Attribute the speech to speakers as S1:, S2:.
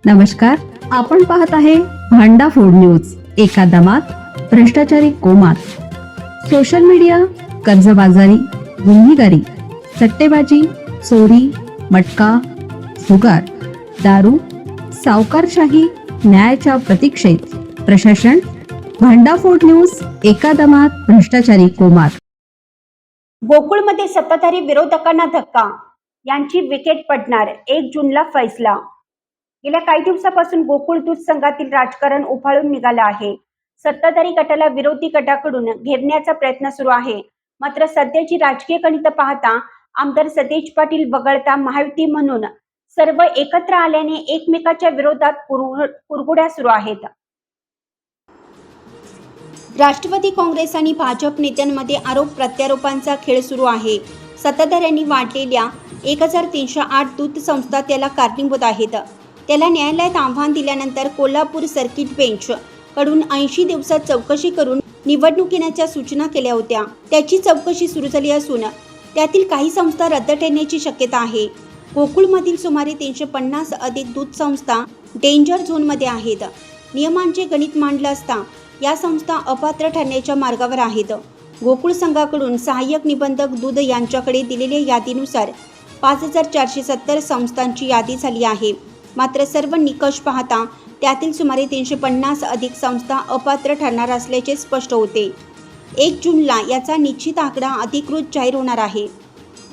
S1: नमस्कार, आपण पाहत आहे भांडा फोड न्यूज. एका दमात भ्रष्टाचारी कोमात. सोशल मीडिया, कर्जबाजारी, गुन्हेगारी, सट्टेबाजी, चोरी, मटका, जुगार, दारू, सावकारशाही, न्यायाच्या प्रतीक्षेत प्रशासन. भांडाफोड न्यूज. एका दमात भ्रष्टाचारी कोमात.
S2: गोकुळमध्ये सत्ताधारी विरोधकांना धक्का, यांची विकेट पडणार. 1 जूनला फैसला. गेल्या काही दिवसापासून गोकुळ दूध संघातील राजकारण उफाळून निघालं आहे. सत्ताधारी गटाला विरोधी गटाकडून घेरण्याचा प्रयत्न सुरू आहे. मात्र सध्याची राजकीय गणित पाहता आमदार सतेज पाटील वगळता महायुती म्हणून सर्व एकत्र आल्याने एकमेकाच्या विरोधात कुरघोड्या सुरू आहेत. राष्ट्रवादी काँग्रेस आणि भाजप नेत्यांमध्ये आरोप प्रत्यारोपांचा खेळ सुरू आहे. सत्ताधाऱ्यांनी वाढलेल्या 1308 दूध संस्था त्याला कारणीभूत आहेत. त्याला न्यायालयात आव्हान दिल्यानंतर कोल्हापूर सर्किट बेंच कडून 80 दिवसात चौकशी करून निवडणूक घेण्याच्या सूचना केल्या होत्या. त्याची चौकशी सुरू झाली असून त्यातील काही संस्था रद्द ठरण्याची शक्यता आहे. गोकुळमधील सुमारे 350 अधिक दूध संस्था डेंजर झोनमध्ये आहेत. नियमांचे गणित मांडलं असता या संस्था अपात्र ठरण्याच्या मार्गावर आहेत. गोकुळ संघाकडून सहाय्यक निबंधक दूध यांच्याकडे दिलेल्या यादीनुसार 5470 संस्थांची यादी झाली आहे. मात्र सर्व निकष पाहता त्यातील सुमारे 350 अधिक संस्था अपात्र ठरणार असल्याचे स्पष्ट होते. 1 जूनला याचा निश्चित आकडा अधिकृत जाहीर होणार आहे.